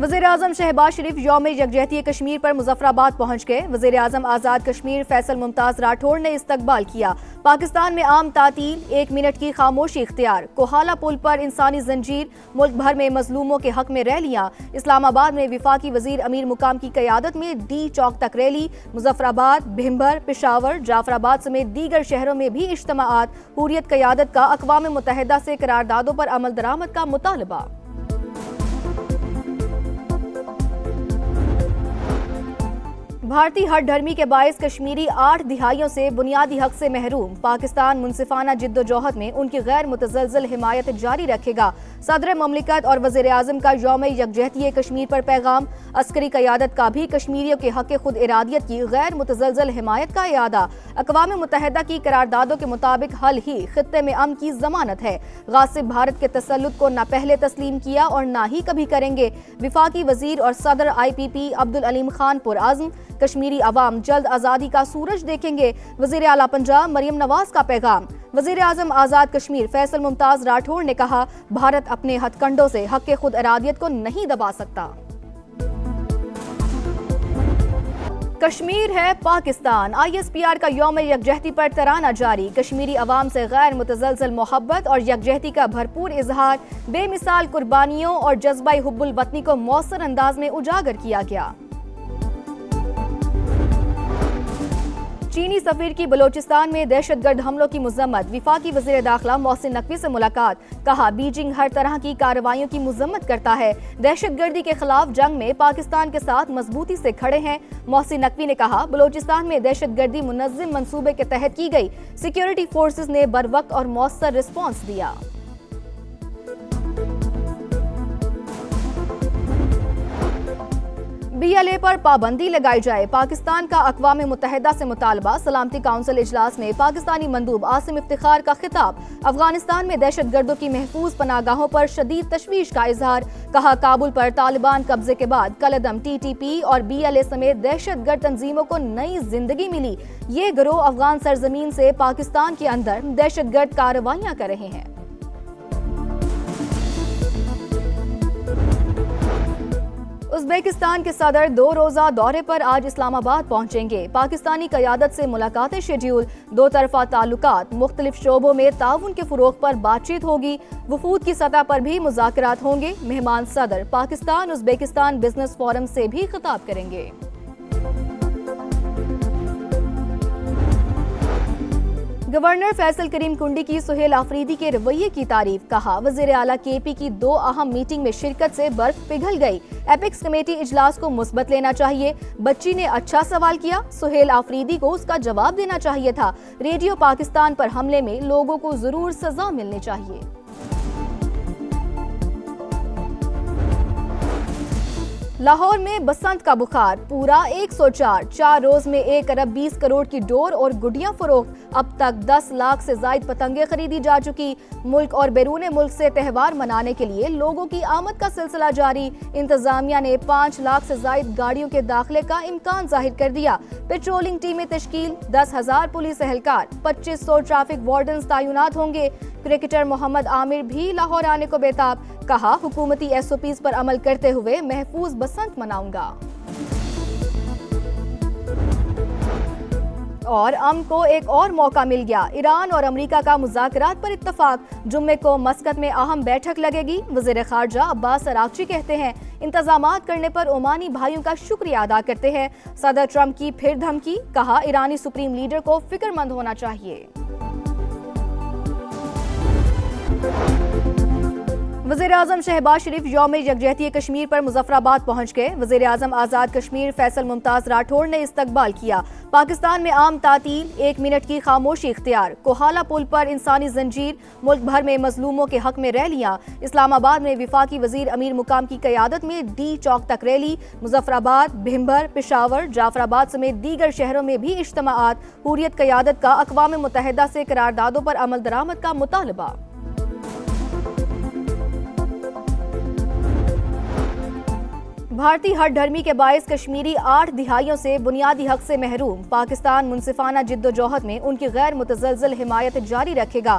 وزیر اعظم شہباز شریف یوم یکجہتی کشمیر پر مظفرآباد پہنچ گئے۔ وزیر اعظم آزاد کشمیر فیصل ممتاز راٹھوڑ نے استقبال کیا۔ پاکستان میں عام تعطیل، 1 منٹ کی خاموشی اختیار۔ کوہالہ پل پر انسانی زنجیر، ملک بھر میں مظلوموں کے حق میں ریلیاں۔ اسلام آباد میں وفاقی وزیر امیر مقام کی قیادت میں ڈی چوک تک ریلی۔ مظفرآباد، بھمبر، پشاور، جعفر آباد سمیت دیگر شہروں میں بھی اجتماعات۔ حریت قیادت کا اقوام متحدہ سے قراردادوں پر عمل درآمد کا مطالبہ۔ بھارتی ہٹ دھرمی کے باعث کشمیری 8 دہائیوں سے بنیادی حق سے محروم۔ پاکستان منصفانہ جد و جہد میں ان کی غیر متزلزل حمایت جاری رکھے گا۔ صدر مملکت اور وزیر اعظم کا یوم یکجہتی کشمیر پر پیغام۔ عسکری قیادت کا بھی کشمیریوں کے حق خود ارادیت کی غیر متزلزل حمایت کا اعادہ۔ اقوام متحدہ کی قراردادوں کے مطابق حل ہی خطے میں امن کی ضمانت ہے۔ غاصب بھارت کے تسلط کو نہ پہلے تسلیم کیا اور نہ ہی کبھی کریں گے۔ وفاقی وزیر اور صدر IPP عبدالعلیم خان پرعزم۔ کشمیری عوام جلد آزادی کا سورج دیکھیں گے۔ وزیر اعلیٰ پنجاب مریم نواز کا پیغام۔ وزیر اعظم آزاد کشمیر فیصل ممتاز راٹھوڑ نے کہا، بھارت اپنے ہتھ کنڈوں سے حق خود ارادیت کو نہیں دبا سکتا۔ کشمیر ہے پاکستان۔ ISPR کا یوم یکجہتی پر ترانہ جاری۔ کشمیری عوام سے غیر متزلزل محبت اور یکجہتی کا بھرپور اظہار، بے مثال قربانیوں اور جذبہ حب الوطنی کو مؤثر انداز میں اجاگر کیا گیا۔ چینی سفیر کی بلوچستان میں دہشت گرد حملوں کی مذمت۔ وفاقی وزیر داخلہ محسن نقوی سے ملاقات۔ کہا، بیجنگ ہر طرح کی کارروائیوں کی مذمت کرتا ہے۔ دہشت گردی کے خلاف جنگ میں پاکستان کے ساتھ مضبوطی سے کھڑے ہیں۔ محسن نقوی نے کہا، بلوچستان میں دہشت گردی منظم منصوبے کے تحت کی گئی۔ سیکیورٹی فورسز نے بروقت اور مؤثر رسپانس دیا۔ BLA پر پابندی لگائی جائے، پاکستان کا اقوام متحدہ سے مطالبہ۔ سلامتی کونسل اجلاس میں پاکستانی مندوب عاصم افتخار کا خطاب۔ افغانستان میں دہشت گردوں کی محفوظ پناہ گاہوں پر شدید تشویش کا اظہار۔ کہا، کابل پر طالبان قبضے کے بعد کالعدم TTP اور BLA سمیت دہشت گرد تنظیموں کو نئی زندگی ملی۔ یہ گروہ افغان سرزمین سے پاکستان کے اندر دہشت گرد کارروائیاں کر رہے ہیں۔ ازبیکستان کے صدر 2 روزہ دورے پر آج اسلام آباد پہنچیں گے۔ پاکستانی قیادت سے ملاقاتیں شیڈیول۔ 2 طرفہ تعلقات، مختلف شعبوں میں تعاون کے فروغ پر بات چیت ہوگی۔ وفود کی سطح پر بھی مذاکرات ہوں گے۔ مہمان صدر پاکستان ازبیکستان بزنس فورم سے بھی خطاب کریں گے۔ گورنر فیصل کریم کنڈی کی سہیل آفریدی کے رویے کی تعریف۔ کہا، وزیر اعلیٰ KP کی 2 اہم میٹنگ میں شرکت سے برف پگھل گئی۔ ایپیکس کمیٹی اجلاس کو مثبت لینا چاہیے۔ بچی نے اچھا سوال کیا، سہیل آفریدی کو اس کا جواب دینا چاہیے تھا۔ ریڈیو پاکستان پر حملے میں لوگوں کو ضرور سزا ملنی چاہیے۔ لاہور میں بسنت کا بخار، پورا 104۔ 4 روز میں 1 ارب 20 کروڑ کی ڈور اور گڈیاں فروخت۔ اب تک 10 لاکھ سے زائد پتنگیں خریدی جا چکی۔ ملک اور بیرون ملک سے تہوار منانے کے لیے لوگوں کی آمد کا سلسلہ جاری۔ انتظامیہ نے 5 لاکھ سے زائد گاڑیوں کے داخلے کا امکان ظاہر کر دیا۔ پیٹرولنگ ٹیمیں تشکیل، 10,000 پولیس اہلکار، 2500 ٹریفک وارڈنز تعینات ہوں گے۔ کرکٹر محمد عامر بھی لاہور آنے کو بےتاب۔ کہا، حکومتی SOPs پر عمل کرتے ہوئے محفوظ بسنت مناؤں گا۔ اور امن کو ایک اور موقع مل گیا۔ ایران اور امریکہ کا مذاکرات پر اتفاق۔ جمعے کو مسقط میں اہم بیٹھک لگے گی۔ وزیر خارجہ عباس اراغچی کہتے ہیں، انتظامات کرنے پر عمانی بھائیوں کا شکریہ ادا کرتے ہیں۔ صدر ٹرمپ کی پھر دھمکی۔ کہا، ایرانی سپریم لیڈر کو فکر مند ہونا چاہیے۔ وزیر اعظم شہباز شریف یوم یکجہتی کشمیر پر مظفرآباد پہنچ گئے۔ وزیر اعظم آزاد کشمیر فیصل ممتاز راٹھوڑ نے استقبال کیا۔ پاکستان میں عام تعطیل، 1 منٹ کی خاموشی اختیار۔ کوہالہ پل پر انسانی زنجیر، ملک بھر میں مظلوموں کے حق میں ریلیاں۔ اسلام آباد میں وفاقی وزیر امیر مقام کی قیادت میں ڈی چوک تک ریلی۔ مظفرآباد، بھمبر، پشاور، جعفر آباد سمیت دیگر شہروں میں بھی اجتماعات۔ حریت قیادت کا اقوام متحدہ سے قراردادوں پر عمل درآمد کا مطالبہ۔ بھارتی ہٹ دھرمی کے باعث کشمیری 8 دہائیوں سے بنیادی حق سے محروم۔ پاکستان منصفانہ جد و جہد میں ان کی غیر متزلزل حمایت جاری رکھے گا۔